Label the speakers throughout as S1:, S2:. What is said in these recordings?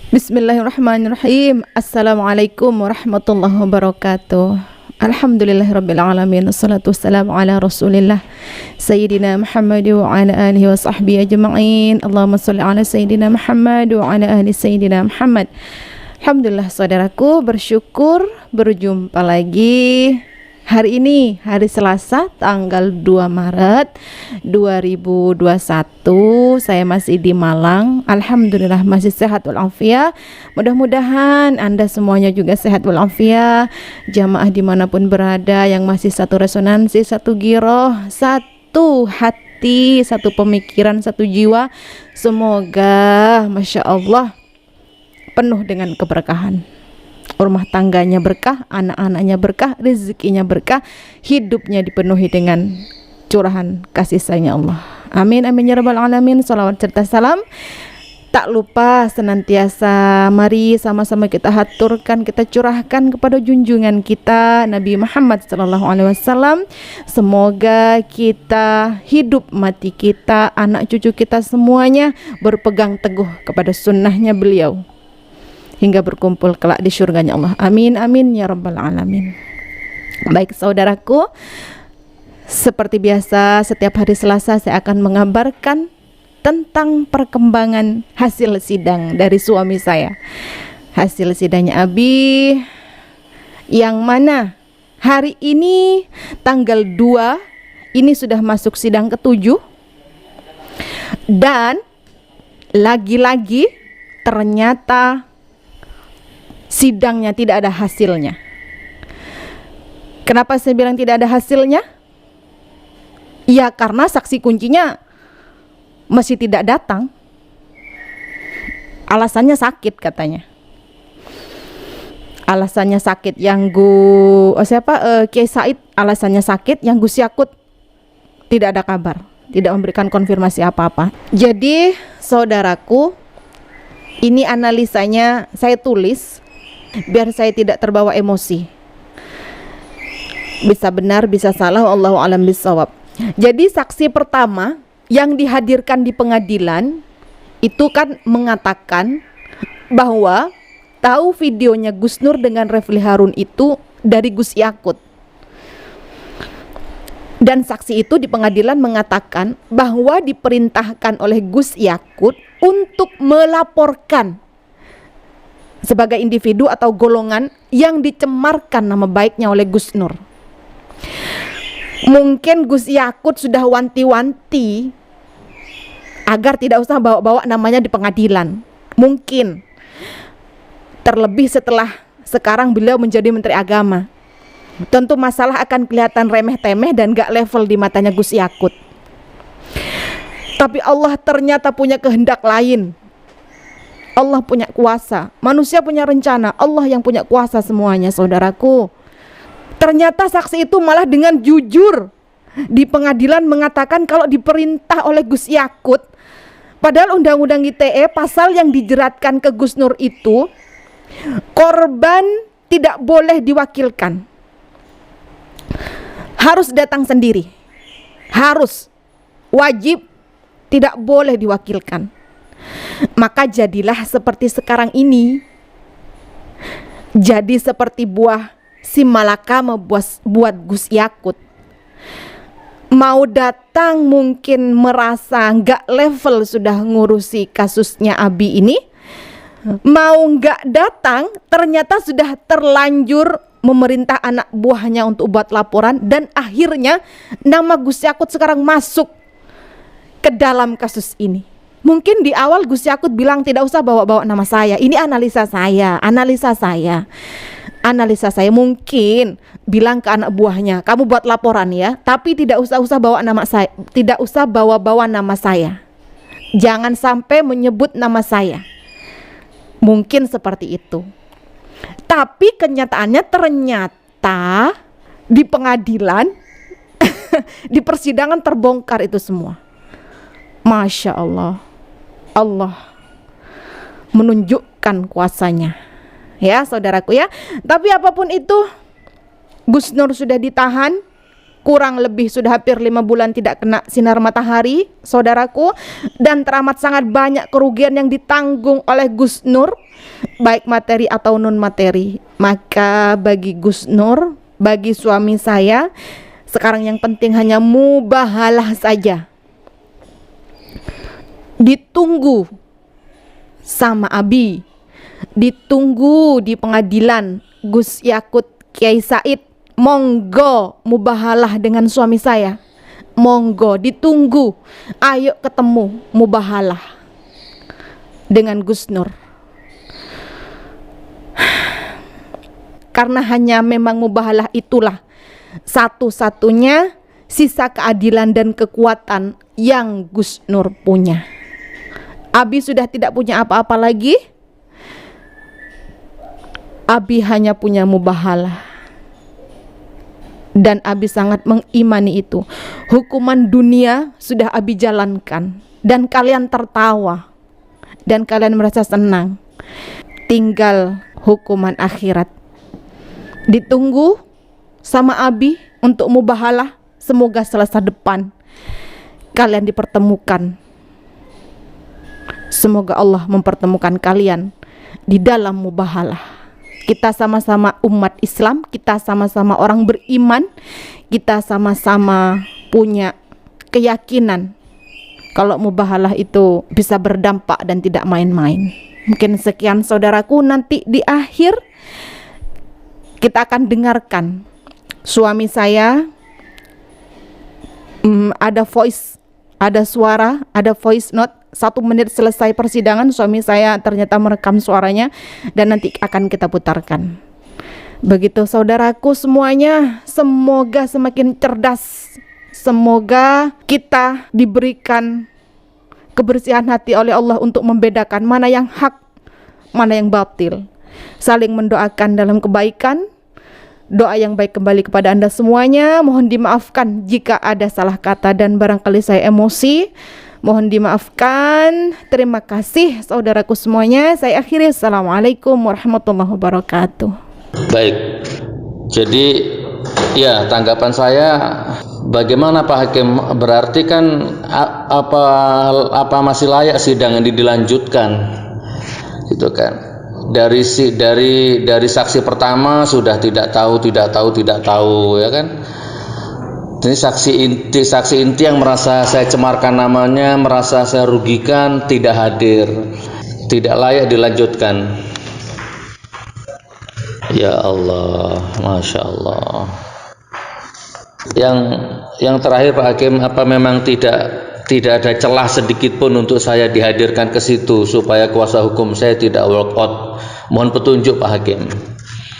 S1: Bismillahirrahmanirrahim. Assalamualaikum warahmatullahi wabarakatuh. Alhamdulillahirrabbilalamin. Assalatu wassalamu ala rasulillah Sayyidina Muhammad wa ala alihi wa sahbihi ajma'in. Allahumma salli ala Sayyidina Muhammad wa ala ahli Sayyidina Muhammad. Alhamdulillah saudaraku, bersyukur berjumpa lagi hari ini, hari Selasa tanggal 2 Maret 2021. Saya masih di Malang. Alhamdulillah masih sehat walafiat. Mudah-mudahan Anda semuanya juga sehat walafiat. Jamaah dimanapun berada yang masih satu resonansi, satu giroh, satu hati, satu pemikiran, satu jiwa, semoga Masya Allah penuh dengan keberkahan. Rumah tangganya berkah, anak-anaknya berkah, rezekinya berkah, hidupnya dipenuhi dengan curahan kasih sayang Allah. Amin amin ya rabbal alamin. Salawat serta salam tak lupa senantiasa mari sama-sama kita haturkan, kita curahkan kepada junjungan kita Nabi Muhammad SAW. Semoga kita, hidup mati kita, anak cucu kita semuanya berpegang teguh kepada sunnahnya beliau hingga berkumpul kelak di syurganya Allah. Amin amin ya rabbal alamin. Baik saudaraku, seperti biasa setiap hari Selasa saya akan mengabarkan tentang perkembangan hasil sidang dari suami saya. Hasil sidangnya Abi, yang mana hari ini tanggal 2 ini sudah masuk sidang ke-7, dan lagi-lagi ternyata sidangnya tidak ada hasilnya. Kenapa saya bilang tidak ada hasilnya? Ya karena saksi kuncinya masih tidak datang. Alasannya sakit katanya. Alasannya sakit. Yang Kiai Said alasannya sakit, yang Gus Yakut tidak ada kabar, tidak memberikan konfirmasi apa-apa. Jadi saudaraku, ini analisanya saya tulis biar saya tidak terbawa emosi. Bisa benar, bisa salah, wallahu a'lam bishawab. Jadi saksi pertama yang dihadirkan di pengadilan itu kan mengatakan bahwa tahu videonya Gus Nur dengan Refli Harun itu dari Gus Yakut. Dan saksi itu di pengadilan mengatakan bahwa diperintahkan oleh Gus Yakut untuk melaporkan sebagai individu atau golongan yang dicemarkan nama baiknya oleh Gus Nur. Mungkin Gus Yakut sudah wanti-wanti agar tidak usah bawa-bawa namanya di pengadilan. Mungkin. Terlebih setelah sekarang beliau menjadi Menteri Agama. Tentu masalah akan kelihatan remeh-temeh dan gak level di matanya Gus Yakut. Tapi Allah ternyata punya kehendak lain. Allah punya kuasa, manusia punya rencana, Allah yang punya kuasa semuanya saudaraku. Ternyata saksi itu malah dengan jujur di pengadilan mengatakan kalau diperintah oleh Gus Yakut, padahal undang-undang ITE pasal yang dijeratkan ke Gus Nur itu, korban tidak boleh diwakilkan, harus datang sendiri, harus, wajib, tidak boleh diwakilkan. Maka jadilah seperti sekarang ini. Jadi seperti buah si malaka buat Gus Yakut. Mau datang mungkin merasa gak level sudah ngurusi kasusnya Abi ini. Mau gak datang ternyata sudah terlanjur memerintah anak buahnya untuk buat laporan. Dan akhirnya nama Gus Yakut sekarang masuk ke dalam kasus ini. Mungkin di awal Gus Yakut bilang tidak usah bawa-bawa nama saya. Ini analisa saya. Mungkin bilang ke anak buahnya, kamu buat laporan ya, tapi tidak usah bawa nama saya. Tidak usah bawa-bawa nama saya. Jangan sampai menyebut nama saya. Mungkin seperti itu. Tapi kenyataannya ternyata di pengadilan di persidangan terbongkar itu semua. Masya Allah. Allah menunjukkan kuasanya, ya saudaraku ya. Tapi apapun itu, Gus Nur sudah ditahan, kurang lebih sudah hampir 5 bulan tidak kena sinar matahari, saudaraku, dan teramat sangat banyak kerugian yang ditanggung oleh Gus Nur, baik materi atau non materi. Maka bagi Gus Nur, bagi suami saya, sekarang yang penting hanya mubahalah saja. Ditunggu sama Abi, ditunggu di pengadilan Gus Yakut Kiai Said. Monggo mubahalah dengan suami saya, monggo ditunggu, ayo ketemu mubahalah dengan Gus Nur. Karena hanya memang mubahalah itulah satu-satunya sisa keadilan dan kekuatan yang Gus Nur punya. Abi sudah tidak punya apa-apa lagi. Abi hanya punya mubahalah. Dan Abi sangat mengimani itu. Hukuman dunia sudah Abi jalankan, dan kalian tertawa, dan kalian merasa senang. Tinggal hukuman akhirat. Ditunggu sama Abi untuk mubahalah. Semoga selasa depan kalian dipertemukan. Semoga Allah mempertemukan kalian di dalam mubahalah. Kita sama-sama umat Islam, kita sama-sama orang beriman, kita sama-sama punya keyakinan kalau mubahalah itu bisa berdampak dan tidak main-main. Mungkin sekian saudaraku, nanti di akhir kita akan dengarkan suami saya, ada voice, ada suara, ada voice note. 1 menit selesai persidangan, suami saya ternyata merekam suaranya, dan nanti akan kita putarkan. Begitu saudaraku semuanya, semoga semakin cerdas, semoga kita diberikan kebersihan hati oleh Allah untuk membedakan mana yang hak, mana yang batil. Saling mendoakan dalam kebaikan. Doa yang baik kembali kepada Anda semuanya. Mohon dimaafkan jika ada salah kata dan barangkali saya emosi. Mohon dimaafkan. Terima kasih saudaraku semuanya. Saya akhiri. Assalamualaikum warahmatullahi wabarakatuh.
S2: Baik, jadi ya tanggapan saya, bagaimana Pak Hakim? Berarti kan apa masih layak sidang ini dilanjutkan, gitu kan? Dari saksi pertama sudah tidak tahu, ya kan? Ini saksi inti yang merasa saya cemarkan namanya, merasa saya rugikan, tidak hadir, tidak layak dilanjutkan. Ya Allah, Masya Allah. Yang terakhir Pak Hakim, apa memang tidak ada celah sedikit pun untuk saya dihadirkan ke situ supaya kuasa hukum saya tidak walk out? Mohon petunjuk Pak Hakim.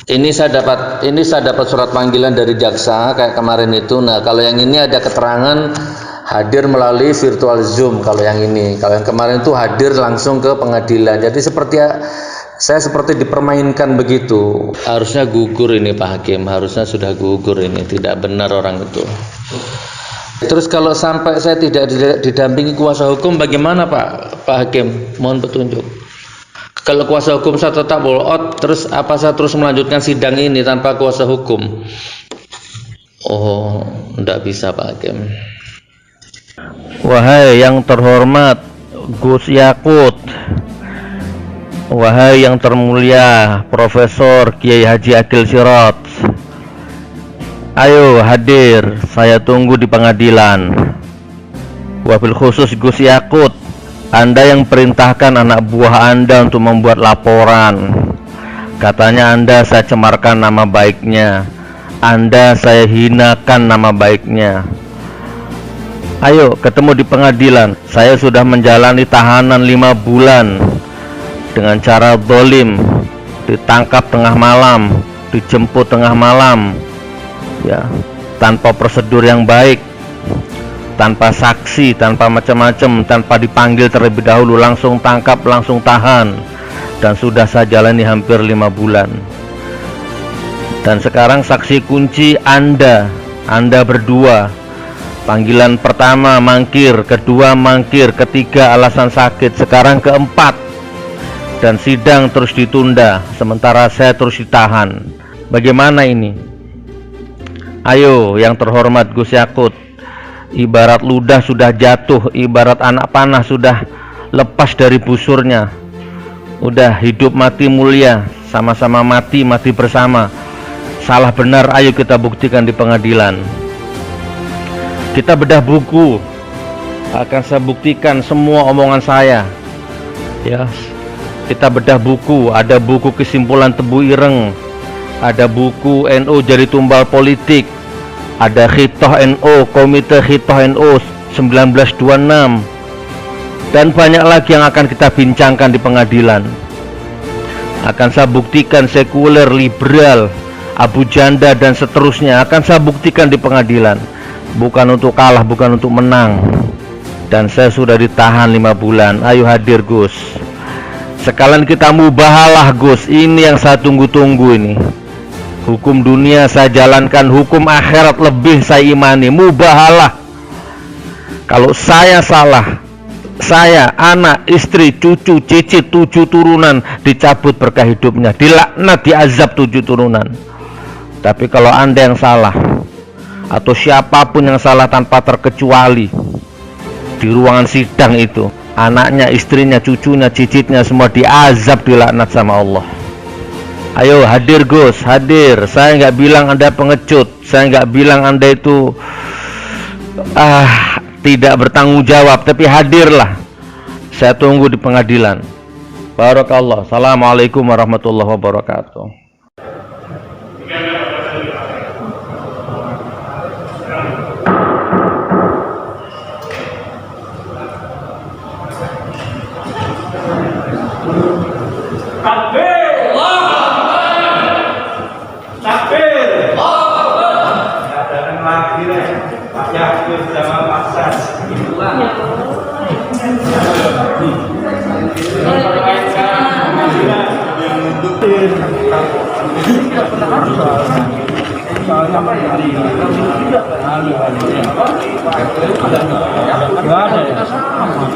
S2: Ini saya dapat surat panggilan dari jaksa kayak kemarin itu. Nah, kalau yang ini ada keterangan hadir melalui virtual Zoom. Kalau yang kemarin itu hadir langsung ke pengadilan. Jadi saya seperti dipermainkan begitu. Harusnya gugur ini Pak Hakim, harusnya sudah gugur ini. Tidak benar orang itu. Terus kalau sampai saya tidak didampingi kuasa hukum, bagaimana Pak Hakim? Mohon petunjuk. Kalau kuasa hukum saya tetap walk out, terus apa saya terus melanjutkan sidang ini tanpa kuasa hukum? Oh, tidak bisa Pak Hakim.
S3: Wahai yang terhormat Gus Yakut, wahai yang termulia Profesor Kiai Haji Akil Sirot, ayo hadir, saya tunggu di pengadilan. Wabil khusus Gus Yakut, Anda yang perintahkan anak buah Anda untuk membuat laporan. Katanya Anda saya cemarkan nama baiknya, Anda saya hinakan nama baiknya. Ayo ketemu di pengadilan. Saya sudah menjalani tahanan 5 bulan dengan cara zalim, ditangkap tengah malam, dijemput tengah malam, ya, tanpa prosedur yang baik, tanpa saksi, tanpa macam-macam, tanpa dipanggil terlebih dahulu, langsung tangkap, langsung tahan, dan sudah saya jalani hampir 5 bulan. Dan sekarang saksi kunci Anda berdua. Panggilan pertama mangkir, kedua mangkir, ketiga alasan sakit, sekarang keempat, dan sidang terus ditunda sementara saya terus ditahan. Bagaimana ini? Ayo yang terhormat Gus Yakut, ibarat ludah sudah jatuh, ibarat anak panah sudah lepas dari busurnya. Udah hidup mati mulia, sama-sama mati, mati bersama. Salah benar ayo kita buktikan di pengadilan. Kita bedah buku, akan saya buktikan semua omongan saya. Ya, kita bedah buku, ada buku kesimpulan Tebu Ireng, ada buku NU jadi tumbal politik, ada Khitoh NU, Komite Khitoh NU 1926, dan banyak lagi yang akan kita bincangkan di pengadilan. Akan saya buktikan sekuler, liberal, Abu Janda dan seterusnya akan saya buktikan di pengadilan. Bukan untuk kalah, bukan untuk menang. Dan saya sudah ditahan 5 bulan. Ayo hadir Gus. Sekalian kita mubahalah Gus. Ini yang saya tunggu-tunggu ini. Hukum dunia saya jalankan, hukum akhirat lebih saya imani. Mubahalah. Kalau saya salah, saya, anak, istri, cucu, cicit, 7 turunan dicabut berkah hidupnya, dilaknat, diazab 7 turunan. Tapi kalau Anda yang salah, atau siapapun yang salah tanpa terkecuali, di ruangan sidang itu, anaknya, istrinya, cucunya, cicitnya semua diazab, dilaknat sama Allah. Ayo hadir Gus, hadir. Saya nggak bilang Anda pengecut, saya nggak bilang Anda itu tidak bertanggung jawab, tapi hadirlah. Saya tunggu di pengadilan. Barakallah. Assalamualaikum warahmatullahi wabarakatuh.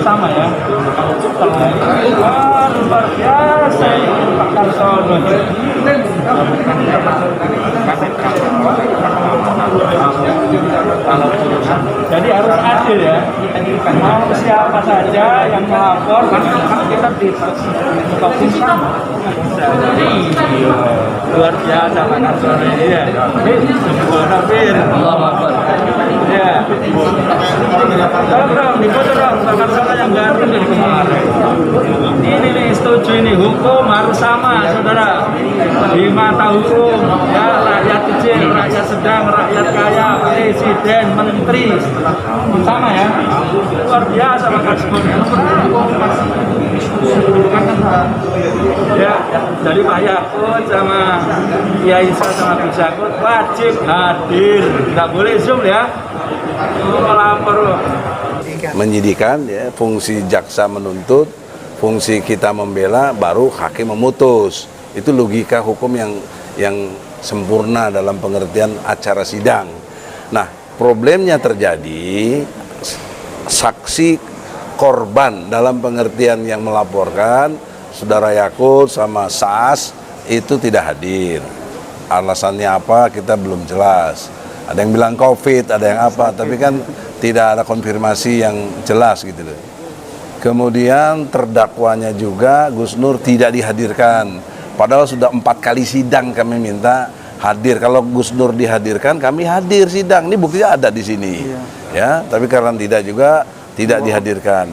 S4: Sama ya, luar biasa Pak Kartono. Jadi harus adil ya. Mau siapa saja yang melapor, kita ditokin sama. Luar biasa Pak Kartono ini ya. Ya. Dong, difoto dong, Pak Kartono yang ganteng dari kemarin. Ini nih setuju ini, hukum harus sama, saudara. Di mata hukum, ya rakyat kecil, rakyat sedang, rakyat kaya, presiden, menteri, sama ya. Luar biasa Pak Kartono. Ya, jadi Pak Yakut sama Kiai Isa sama Gus Yakut wajib hadir, nggak boleh zoom ya. Melapor.
S5: Menyidikan ya, fungsi jaksa menuntut, fungsi kita membela, baru hakim memutus. Itu logika hukum yang sempurna dalam pengertian acara sidang. Nah, problemnya terjadi saksi korban dalam pengertian yang melaporkan, Saudara Yakut sama SAS itu tidak hadir. Alasannya apa kita belum jelas. Ada yang bilang COVID, ada yang apa, tapi kan tidak ada konfirmasi yang jelas gitu loh. Kemudian terdakwanya juga Gus Nur tidak dihadirkan. Padahal sudah 4 kali sidang kami minta hadir. Kalau Gus Nur dihadirkan, kami hadir sidang. Ini buktinya ada di sini. Ya, tapi karena tidak juga tidak dihadirkan.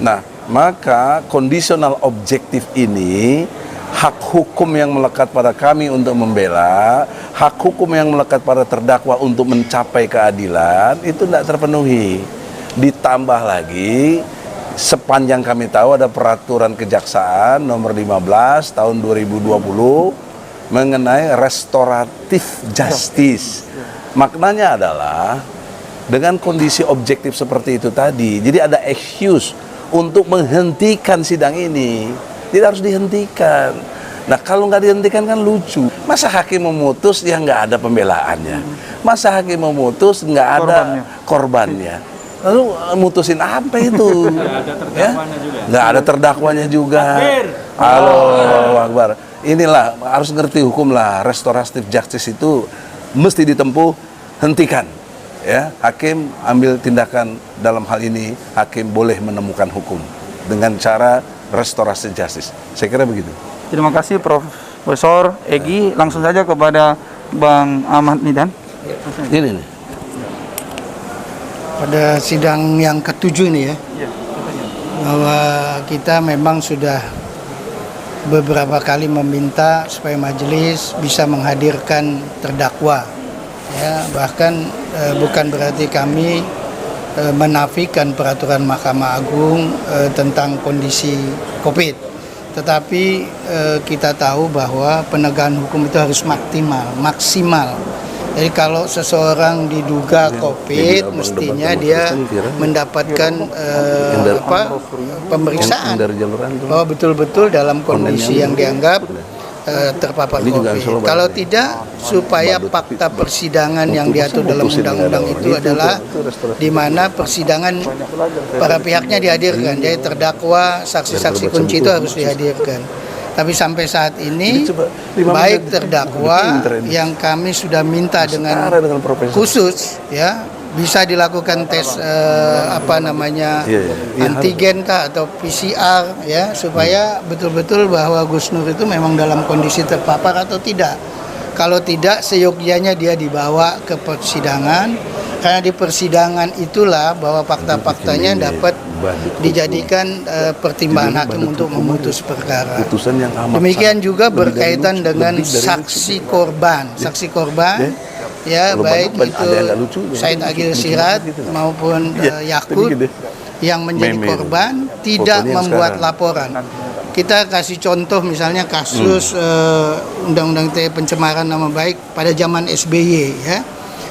S5: Nah, maka kondisional objektif ini, hak hukum yang melekat pada kami untuk membela, hak hukum yang melekat pada terdakwa untuk mencapai keadilan, itu tidak terpenuhi. Ditambah lagi, sepanjang kami tahu ada peraturan kejaksaan nomor 15 tahun 2020 mengenai restoratif justice. Maknanya adalah dengan kondisi objektif seperti itu tadi, jadi ada excuse untuk menghentikan sidang ini. Tidak harus dihentikan. Nah, kalau nggak dihentikan kan lucu. Masa hakim memutus yang nggak ada pembelaannya? Masa hakim memutus nggak ada korbannya? Lalu mutusin apa itu? Nggak ada terdakwanya juga. Allahu Akbar. Inilah harus ngerti hukum lah. Restoratif justice itu mesti ditempuh hentikan. Ya, hakim ambil tindakan dalam hal ini, hakim boleh menemukan hukum dengan cara restorasi justice. Saya kira begitu.
S6: Terima kasih Profesor Egy. Langsung saja kepada Bang Ahmad Mihdan.
S5: Ini nih.
S7: Pada sidang yang ke-7 ini ya, bahwa kita memang sudah beberapa kali meminta supaya majelis bisa menghadirkan terdakwa. Ya, bahkan bukan berarti kami menafikan peraturan Mahkamah Agung tentang kondisi COVID, tetapi kita tahu bahwa penegakan hukum itu harus maksimal. Jadi kalau seseorang diduga COVID, mestinya dia mendapatkan pemeriksaan bahwa betul-betul dalam kondisi yang dianggap terpapar COVID. Kalau tidak, supaya fakta persidangan yang diatur dalam undang-undang itu adalah di mana persidangan para pihaknya dihadirkan. Jadi terdakwa, saksi-saksi kunci itu harus dihadirkan. Tapi sampai saat ini baik terdakwa yang kami sudah minta dengan khusus ya bisa dilakukan tes antigen kah atau PCR ya supaya betul-betul bahwa Gus Nur itu memang dalam kondisi terpapar atau tidak. Kalau tidak, seyogyanya dia dibawa ke persidangan, karena di persidangan itulah bahwa fakta-faktanya dapat dijadikan pertimbangan hakim untuk memutus perkara. Demikian juga berkaitan dengan saksi korban. Saksi korban ya baik itu Said Agil Sirat maupun Yakut yang menjadi korban tidak membuat laporan. Kita kasih contoh misalnya kasus Undang-Undang ITE pencemaran nama baik pada zaman SBY ya.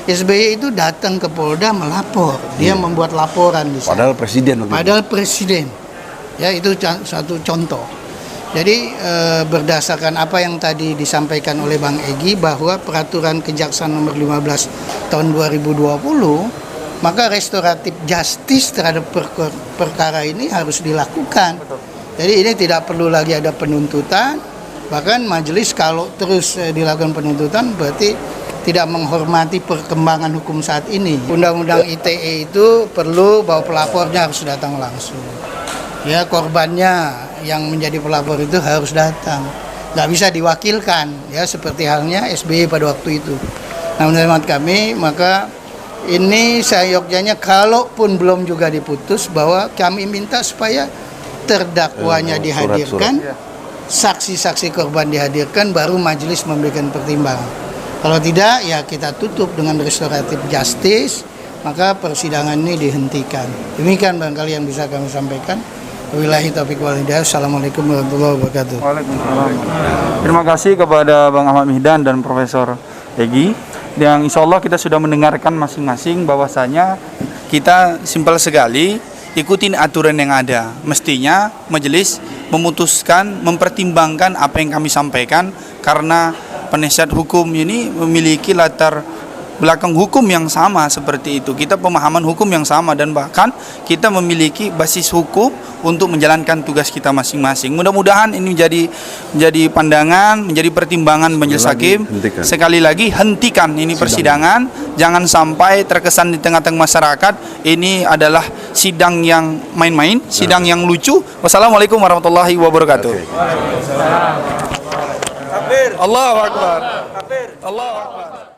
S7: SBY itu datang ke Polda melapor, dia membuat laporan di sana. Padahal presiden. Ya, itu satu contoh. Jadi berdasarkan apa yang tadi disampaikan oleh Bang Egy bahwa peraturan Kejaksaan nomor 15 tahun 2020, maka restoratif justice terhadap perkara ini harus dilakukan. Jadi ini tidak perlu lagi ada penuntutan, bahkan majelis kalau terus dilakukan penuntutan berarti tidak menghormati perkembangan hukum saat ini. Undang-undang ITE itu perlu bahwa pelapornya harus datang langsung. Ya, korbannya yang menjadi pelapor itu harus datang. Nggak bisa diwakilkan, ya seperti halnya SBY pada waktu itu. Nah, menurut kami, maka ini seyogyanya kalaupun belum juga diputus, bahwa kami minta supaya terdakwanya dihadirkan, saksi-saksi korban dihadirkan, baru majelis memberikan pertimbangan. Kalau tidak, ya kita tutup dengan restoratif justice, maka persidangan ini dihentikan. Demikian barangkali yang bisa kami sampaikan. Wabillahi taufiq wal hidayah. Assalamualaikum warahmatullahi wabarakatuh.
S6: Waalaikumsalam. Terima kasih kepada Bang Ahmad Mihdan dan Profesor Egy. Yang insya Allah kita sudah mendengarkan masing-masing bahwasanya kita simpel sekali ikutin aturan yang ada. Mestinya majelis memutuskan, mempertimbangkan apa yang kami sampaikan, karena penasihat hukum ini memiliki latar belakang hukum yang sama seperti itu. Kita pemahaman hukum yang sama dan bahkan kita memiliki basis hukum untuk menjalankan tugas kita masing-masing. Mudah-mudahan ini menjadi pandangan, menjadi pertimbangan majelis hakim. Sekali lagi hentikan ini persidangan, jangan sampai terkesan di tengah-tengah masyarakat ini adalah sidang yang main-main, sidang yang lucu. Wassalamualaikum warahmatullahi wabarakatuh. Allahu Akbar. Allahu Akbar.